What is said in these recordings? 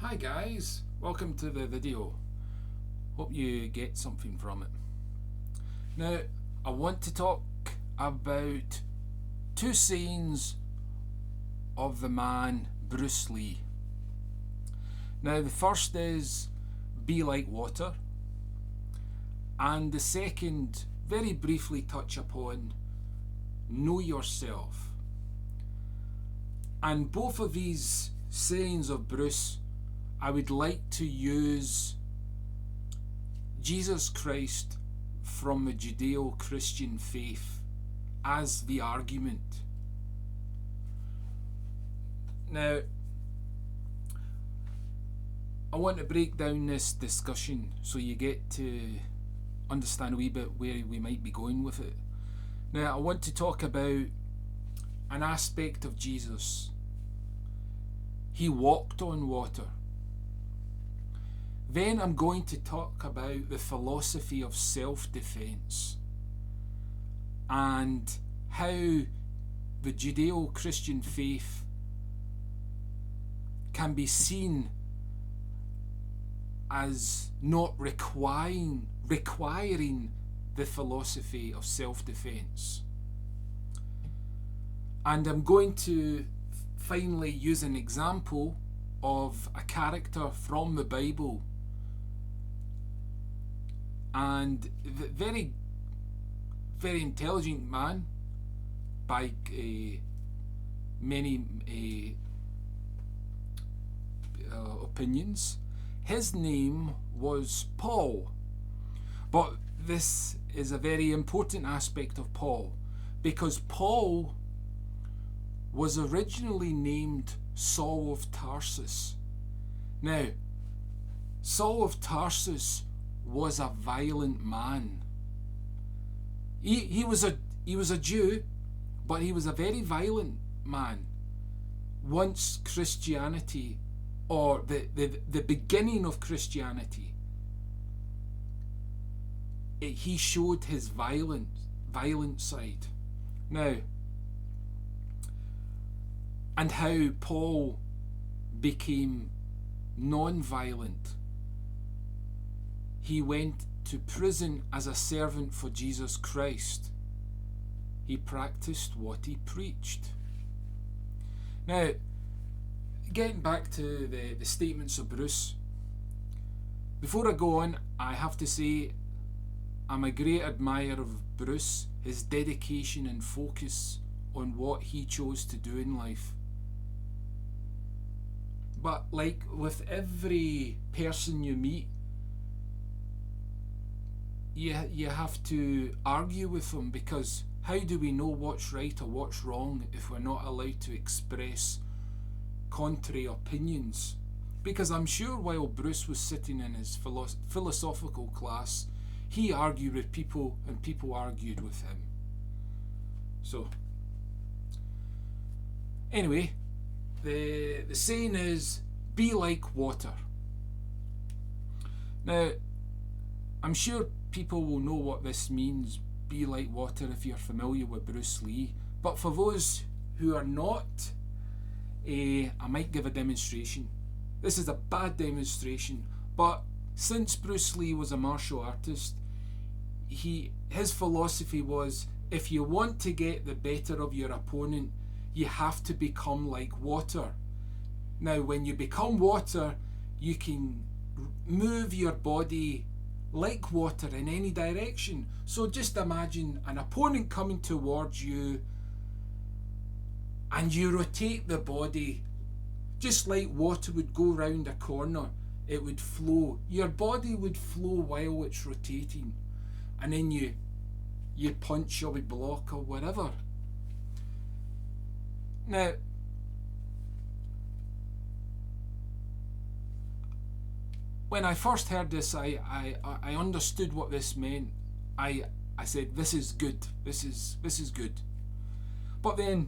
Hi guys, welcome to the video. Hope you get something from it. Now, I want to talk about two sayings of the man Bruce Lee. Now, the first is be like water, and the second, very briefly touch upon know yourself. And both of these sayings of Bruce, I would like to use Jesus Christ from the Judeo-Christian faith as the argument. Now, I want to break down this discussion so you get to understand a wee bit where we might be going with it. Now, I want to talk about an aspect of Jesus. He walked on water. Then I'm going to talk about the philosophy of self-defense and how the Judeo-Christian faith can be seen as not requiring the philosophy of self-defense. And I'm going to finally use an example of a character from the Bible, and very, very intelligent man by many opinions. His name was Paul. But this is a very important aspect of Paul, because Paul was originally named Saul of Tarsus. Now, Saul of Tarsus was a violent man. He was a Jew, but he was a very violent man. Once Christianity, or the beginning of Christianity, he showed his violent side. Now, and how Paul became non-violent. He went to prison as a servant for Jesus Christ. He practiced what he preached. Now, getting back to the statements of Bruce, before I go on, I have to say I'm a great admirer of Bruce, his dedication and focus on what he chose to do in life. But like with every person you meet, you have to argue with them, because how do we know what's right or what's wrong if we're not allowed to express contrary opinions? Because I'm sure while Bruce was sitting in his philosophical class, he argued with people and people argued with him. So, anyway, the saying is, be like water. Now, I'm sure people will know what this means, be like water, if you're familiar with Bruce Lee. But for those who are not, I might give a demonstration. This is a bad demonstration, but since Bruce Lee was a martial artist, his philosophy was, if you want to get the better of your opponent, you have to become like water. Now, when you become water, you can move your body like water in any direction. So just imagine an opponent coming towards you, and you rotate the body just like water would go round a corner. It would flow. Your body would flow while it's rotating, and then you punch or block or whatever. Now, when I first heard this, I understood what this meant. I said, this is good. This is good. But then,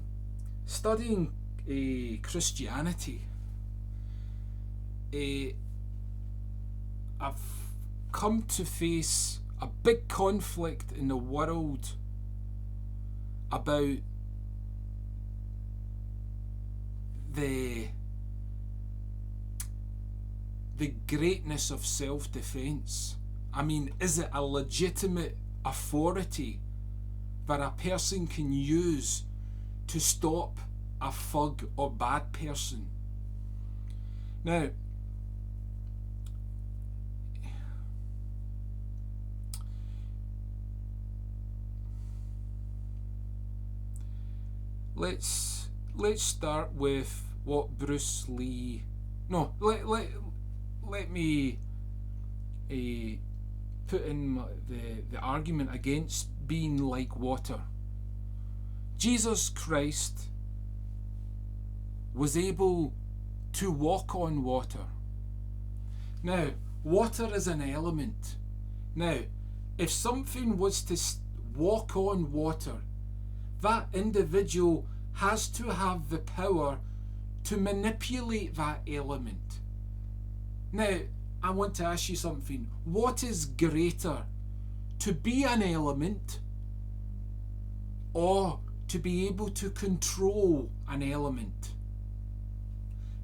studying Christianity, I've come to face a big conflict in the world about the greatness of self-defense? I mean, is it a legitimate authority that a person can use to stop a thug or bad person? Now, let's start with what Bruce Lee. No, let me put in the argument against being like water. Jesus Christ was able to walk on water. Now, water is an element. Now, if something was to walk on water, that individual has to have the power to manipulate that element. Now, I want to ask you something. What is greater, to be an element or to be able to control an element?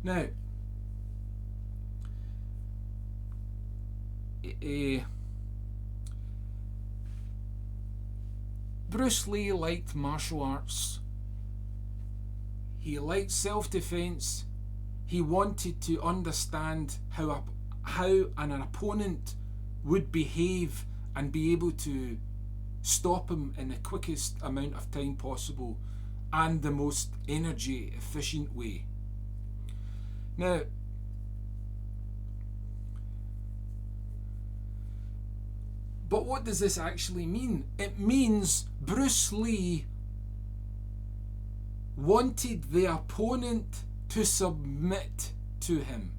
Now, Bruce Lee liked martial arts. He liked self-defense. He wanted to understand how an opponent would behave and be able to stop him in the quickest amount of time possible and the most energy efficient way. Now, but what does this actually mean? It means Bruce Lee wanted the opponent to submit to him.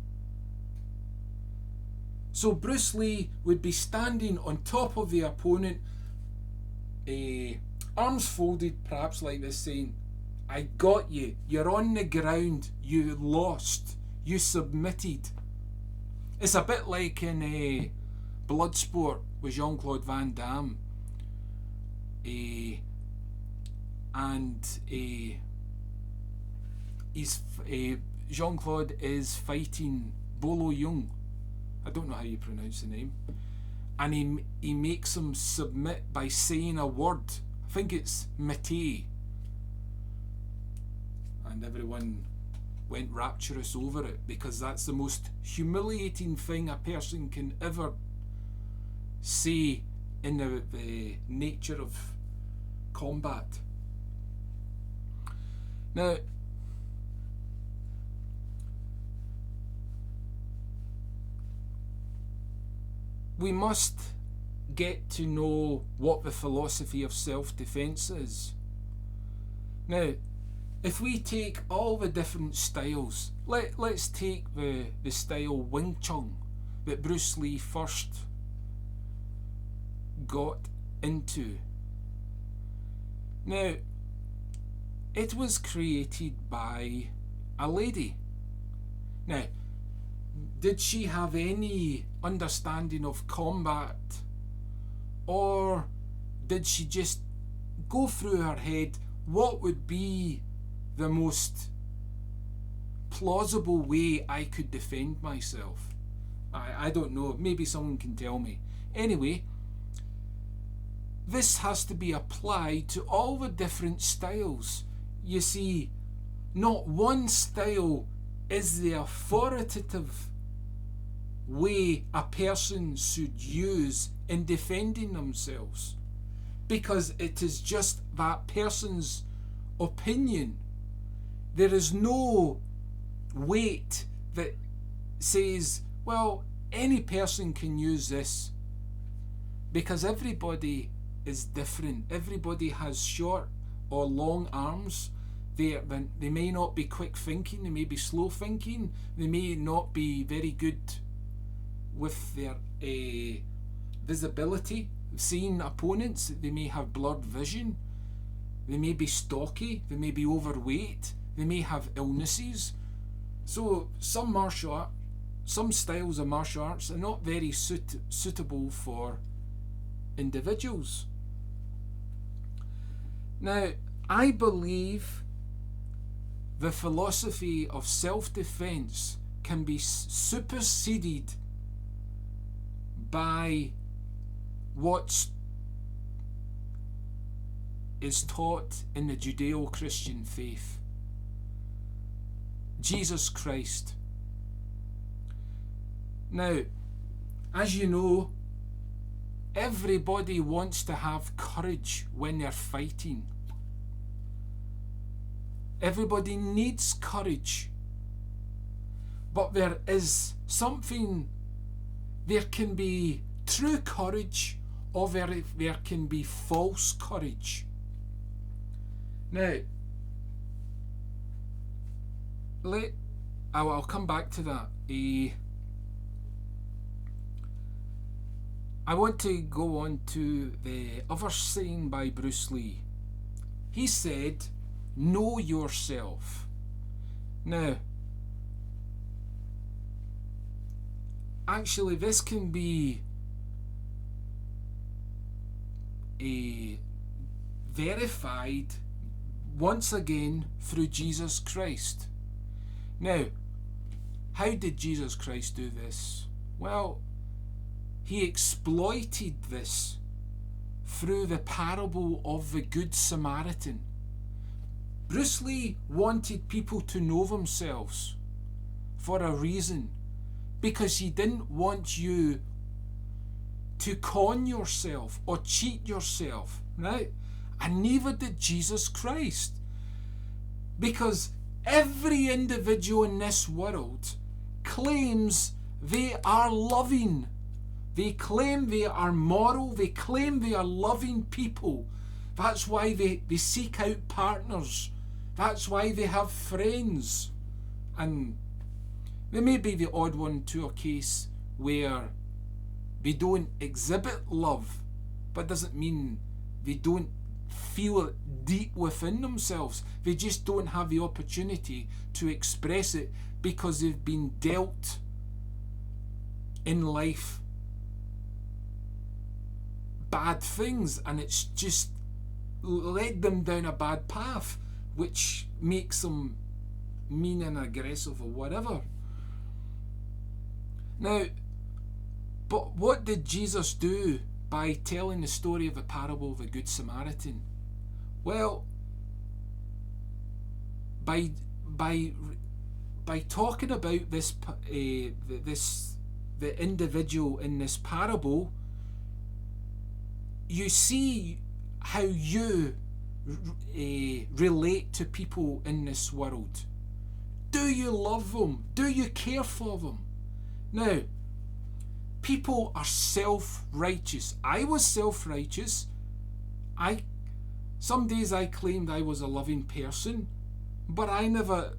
So Bruce Lee would be standing on top of the opponent, arms folded, perhaps like this, saying, "I got you, you're on the ground, you lost, you submitted." It's a bit like in Bloodsport with Jean-Claude Van Damme. Jean-Claude is fighting Bolo Yeung. I don't know how you pronounce the name. And he makes him submit by saying a word. I think it's Mate. And everyone went rapturous over it, because that's the most humiliating thing a person can ever say in the nature of combat. Now, we must get to know what the philosophy of self-defense is. Now, if we take all the different styles, let's take the style Wing Chun that Bruce Lee first got into. Now, it was created by a lady. Now, did she have any understanding of combat, or did she just go through her head what would be the most plausible way I could defend myself? I don't know, maybe someone can tell me. Anyway, this has to be applied to all the different styles. You see, not one style is the authoritative way a person should use in defending themselves, because it is just that person's opinion. There is no weight that says, well, any person can use this, because everybody is different. Everybody has short or long arms. They may not be quick thinking, they may be slow thinking, they may not be very good with their visibility, seeing opponents. They may have blurred vision, they may be stocky, they may be overweight, they may have illnesses. So some styles of martial arts are not very suitable for individuals. Now, I believe the philosophy of self-defense can be superseded by what is taught in the Judeo-Christian faith. Jesus Christ. Now, as you know, everybody wants to have courage when they're fighting. Everybody needs courage. But there is something, there can be true courage or there can be false courage. Now, I'll come back to that. I want to go on to the other saying by Bruce Lee. He said, "Know yourself." Now, actually, this can be verified once again through Jesus Christ. Now, how did Jesus Christ do this? Well, he exploited this through the parable of the Good Samaritan. Bruce Lee wanted people to know themselves for a reason, because he didn't want you to con yourself or cheat yourself, right? And neither did Jesus Christ, because every individual in this world claims they are loving. They claim they are moral. They claim they are loving people. That's why they seek out partners. That's why they have friends. And there may be the odd one to a case where they don't exhibit love, but doesn't mean they don't feel it deep within themselves. They just don't have the opportunity to express it because they've been dealt in life bad things, and it's just led them down a bad path, which makes them mean and aggressive or whatever. Now, but what did Jesus do by telling the story of the parable of the Good Samaritan? Well, by talking about this the individual in this parable, you see how you relate to people in this world. Do you love them? Do you care for them? Now, people are self-righteous. I was self-righteous. Some days I claimed I was a loving person, but I never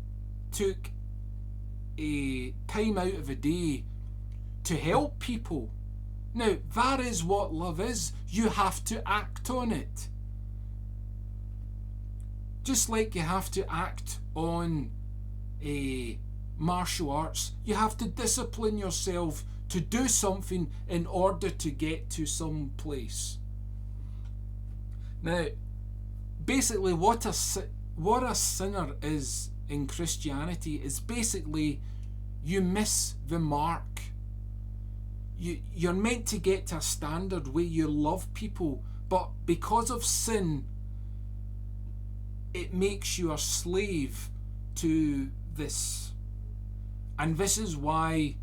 took a time out of a day to help people. Now, that is what love is. You have to act on it. Just like you have to act on martial arts, you have to discipline yourself to do something in order to get to some place. Now, basically what a sinner is in Christianity is basically you miss the mark. You're meant to get to a standard where you love people, but because of sin, it makes you a slave to this. And this is why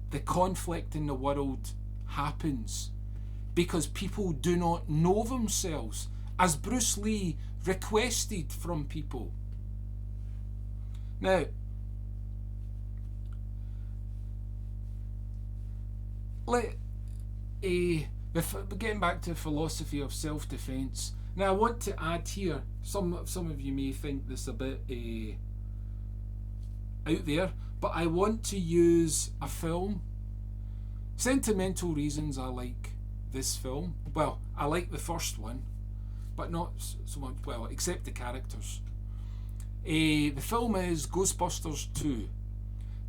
the conflict in the world happens, because people do not know themselves, as Bruce Lee requested from people. Now, getting back to the philosophy of self-defense. Now, I want to add here, some of you may think this a bit out there, but I want to use a film. Sentimental reasons I like this film. Well, I like the first one, but not so much, well, except the characters. The film is Ghostbusters 2.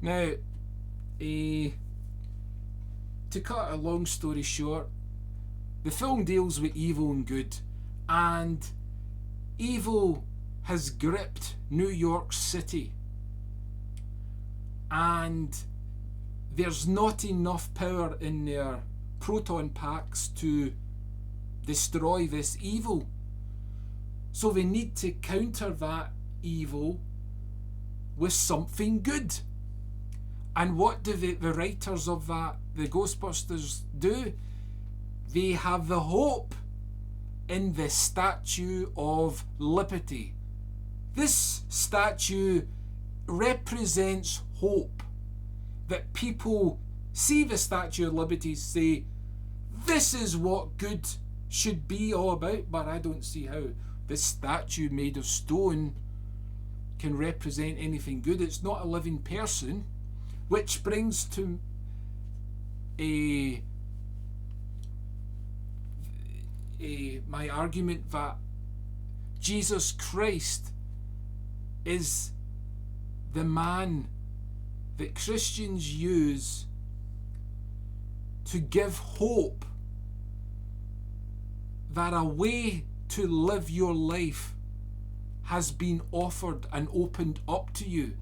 Now, to cut a long story short, the film deals with evil and good, and evil has gripped New York City. and there's not enough power in their proton packs to destroy this evil. So they need to counter that evil with something good. And what do the writers of that, the Ghostbusters, do? They have the hope in the Statue of Liberty. This statue represents hope. That people see the Statue of Liberty, say, this is what good should be all about, but I don't see how this statue made of stone can represent anything good. It's not a living person, which brings to my argument that Jesus Christ is the man that Christians use to give hope that a way to live your life has been offered and opened up to you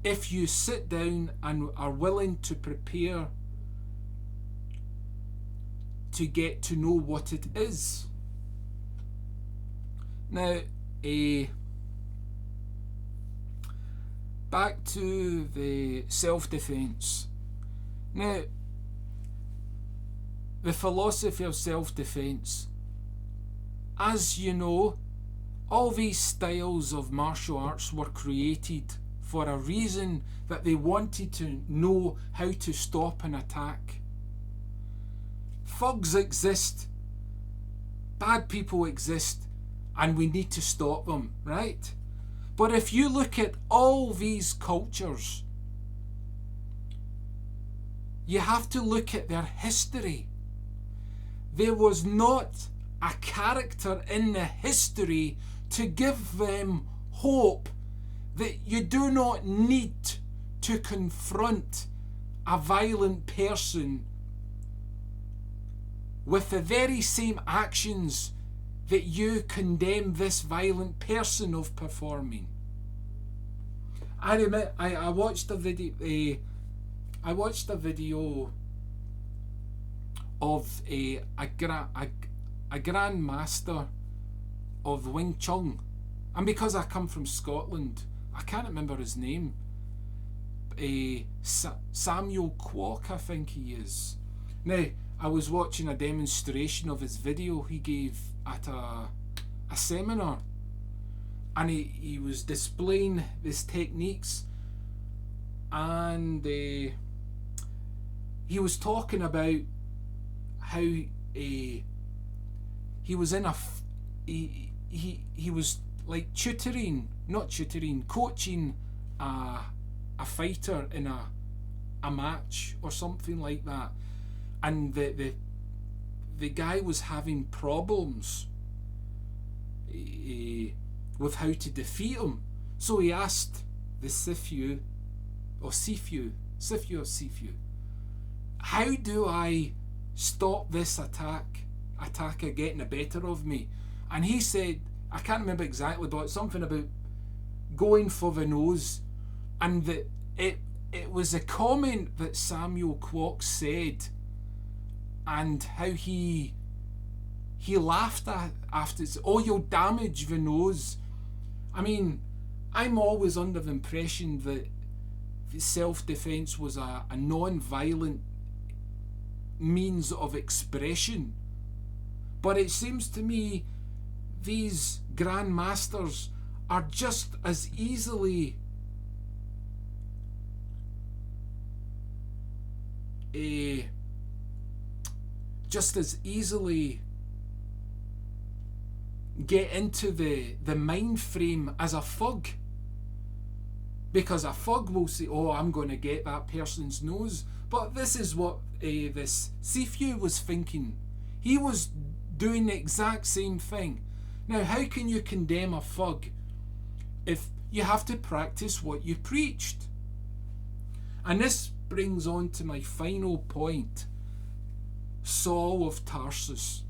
if you sit down and are willing to prepare to get to know what it is. Now, back to the self-defense. Now, the philosophy of self-defense, as you know, all these styles of martial arts were created for a reason, that they wanted to know how to stop an attack. Thugs exist, bad people exist, and we need to stop them, right? But if you look at all these cultures, you have to look at their history. There was not a character in the history to give them hope that you do not need to confront a violent person with the very same actions that you condemn this violent person of performing. I admit, I watched a video. I watched a video of a grandmaster of Wing Chun, and because I come from Scotland, I can't remember his name. Samuel Kwok, I think he is. Now, I was watching a demonstration of his video he gave at a seminar, and he was displaying his techniques, and he was talking about how he was in he was like coaching a fighter in a match or something like that, and the guy was having problems with how to defeat him. So he asked the Sifu, how do I stop this attacker getting the better of me? And he said, I can't remember exactly, but something about going for the nose. And it was a comment that Samuel Kwok said, and how he laughed at after it. Oh, you'll damage the nose. I mean, I'm always under the impression that self-defense was a non-violent means of expression, but it seems to me these grandmasters are just as easily get into the mind frame as a thug, because a thug will say, oh, I'm going to get that person's nose. But this is what this Sifu was thinking. He was doing the exact same thing. Now, how can you condemn a thug if you have to practice what you preached? And this brings on to my final point. Saul of Tarsus,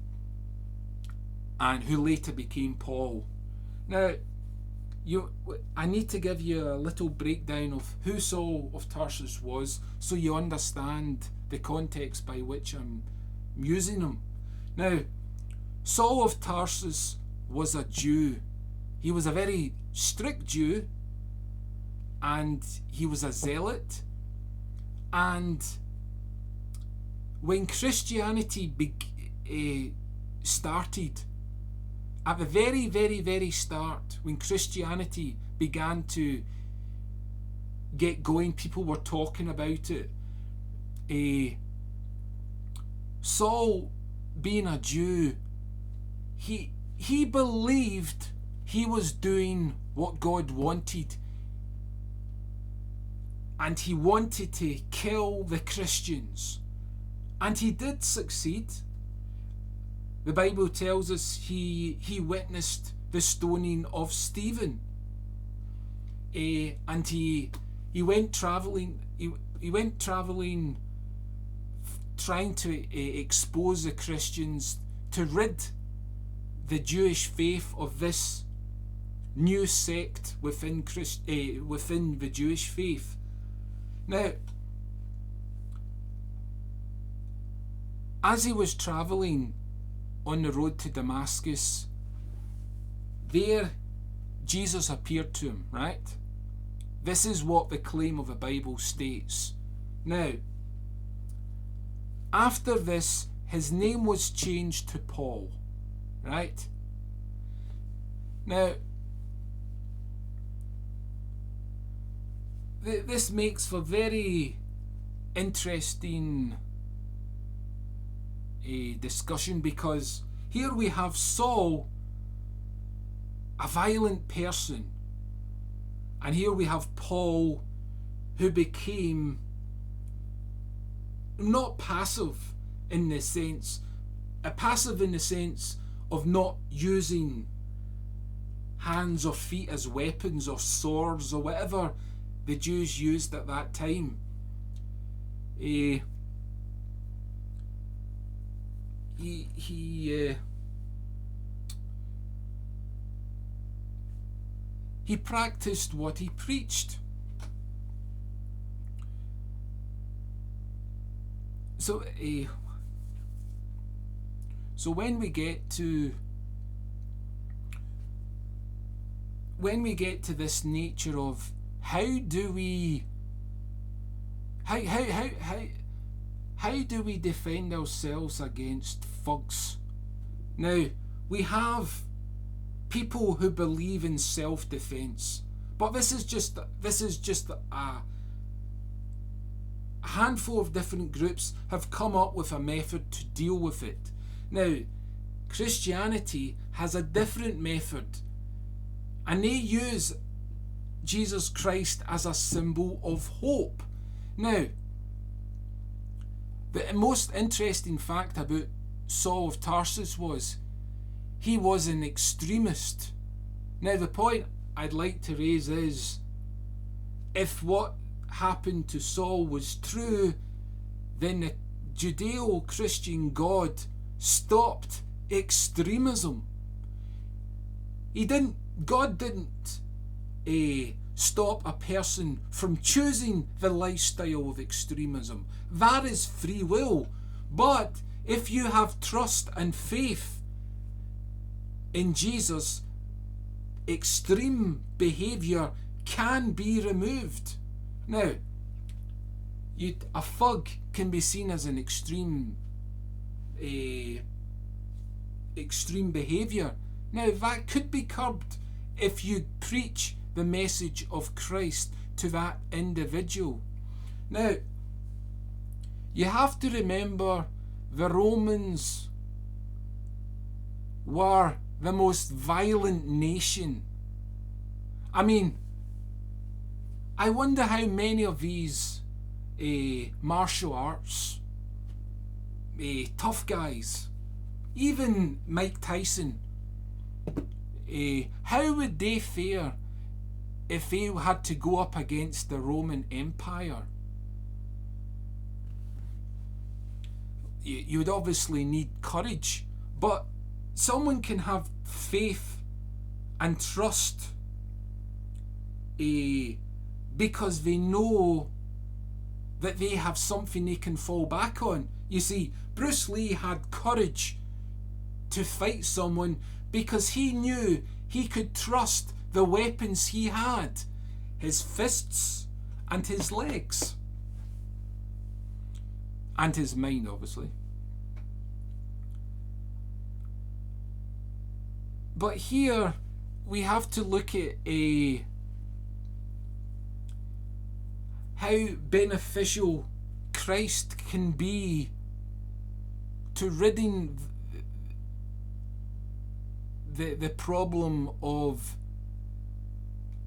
and who later became Paul. Now, I need to give you a little breakdown of who Saul of Tarsus was, so you understand the context by which I'm using him. Now, Saul of Tarsus was a Jew. He was a very strict Jew, and he was a zealot. And when Christianity started, at the very, very, very start, when Christianity began to get going, people were talking about it. Saul, being a Jew, he believed he was doing what God wanted, and he wanted to kill the Christians, and he did succeed. The Bible tells us he witnessed the stoning of Stephen, and he went travelling. He went travelling, trying to expose the Christians, to rid the Jewish faith of this new sect within the Jewish faith. Now, as he was travelling on the road to Damascus, there Jesus appeared to him, right? This is what the claim of the Bible states. Now, after this, his name was changed to Paul, right? Now, this makes for very interesting discussion, because here we have Saul, a violent person, and here we have Paul, who became not passive in the sense, passive in the sense of not using hands or feet as weapons or swords or whatever the Jews used at that time. He practiced what he preached. So when we get to this nature of how do we defend ourselves against thugs? Now, we have people who believe in self-defense, but this is just a handful of different groups have come up with a method to deal with it. Now, Christianity has a different method, and they use Jesus Christ as a symbol of hope. Now, the most interesting fact about Saul of Tarsus was he was an extremist. Now, the point I'd like to raise is, if what happened to Saul was true, then the Judeo-Christian God stopped extremism. God didn't stop a person from choosing the lifestyle of extremism. That is free will. But if you have trust and faith in Jesus, extreme behaviour can be removed. Now, a thug can be seen as an extreme behaviour. Now, that could be curbed if you preach the message of Christ to that individual. Now, you have to remember the Romans were the most violent nation. I mean, I wonder how many of these martial arts tough guys, even Mike Tyson, how would they fare if they had to go up against the Roman Empire? You would obviously need courage, but someone can have faith and trust because they know that they have something they can fall back on. You see, Bruce Lee had courage to fight someone because he knew he could trust the weapons he had, his fists and his legs. And his mind, obviously. But here we have to look at how beneficial Christ can be to ridding the problem of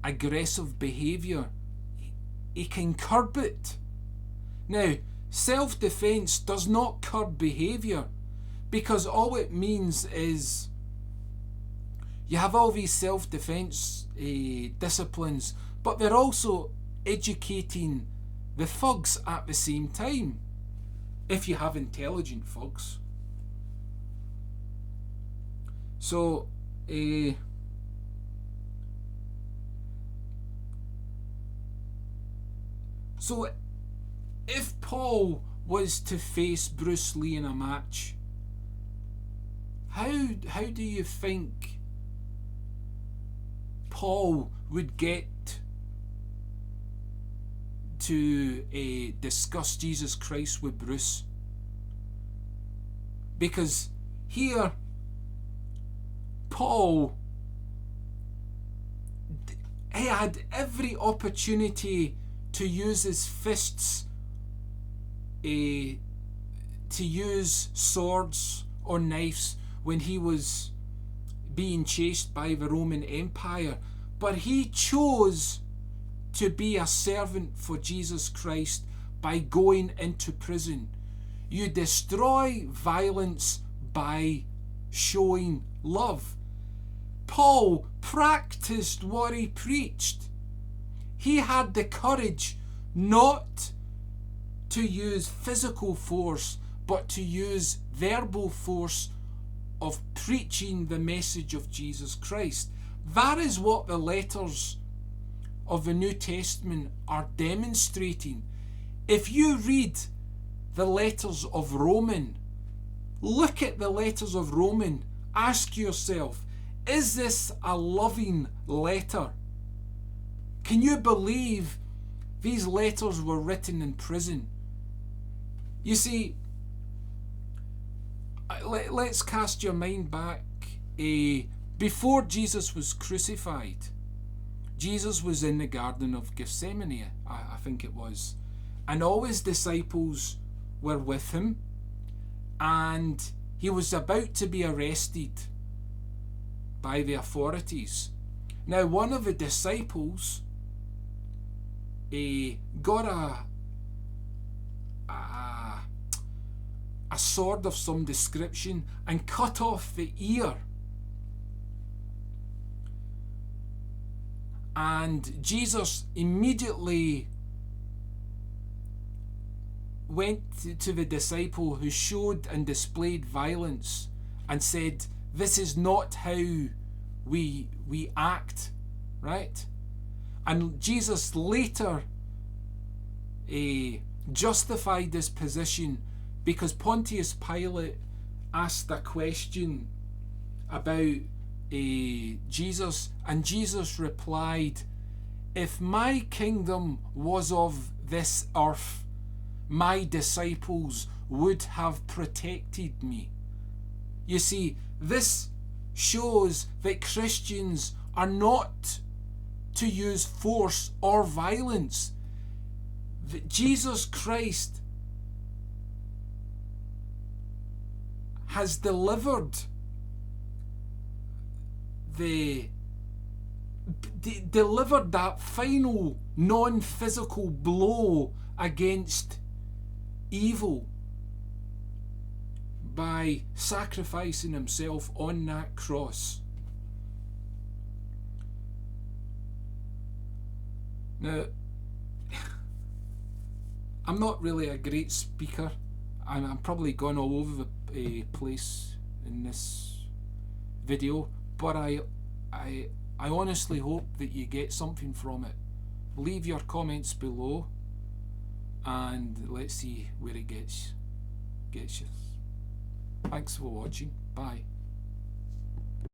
aggressive behaviour. He can curb it. Now, self-defense does not curb behaviour, because all it means is you have all these self-defense disciplines, but they're also educating the thugs at the same time, if you have intelligent thugs. So if Paul was to face Bruce Lee in a match, how do you think Paul would get to discuss Jesus Christ with Bruce? Because here Paul, he had every opportunity to use his fists, to use swords or knives when he was being chased by the Roman Empire, but he chose to be a servant for Jesus Christ by going into prison. You destroy violence by showing love. Paul practiced what he preached. He had the courage not to use physical force, but to use verbal force of preaching the message of Jesus Christ. That is what the letters of the New Testament are demonstrating. If you read the letters of Roman, look at the letters of Roman, ask yourself, is this a loving letter? Can you believe these letters were written in prison? You see, let's cast your mind back. Before Jesus was crucified, Jesus was in the Garden of Gethsemane, I think it was, and all his disciples were with him, and he was about to be arrested by the authorities. Now, one of the disciples got a sword of some description and cut off the ear. And Jesus immediately went to the disciple who showed and displayed violence and said, this is not how we act, right? And Jesus later justified this position because Pontius Pilate asked a question about Jesus, and Jesus replied, if my kingdom was of this earth, my disciples would have protected me. You see, this shows that Christians are not to use force or violence. That Jesus Christ has delivered that final non-physical blow against evil by sacrificing himself on that cross. Now, I'm not really a great speaker. I'm probably gone all over the place in this video, but I honestly hope that you get something from it. leave your comments below, and let's see where it gets you. Thanks for watching. Bye.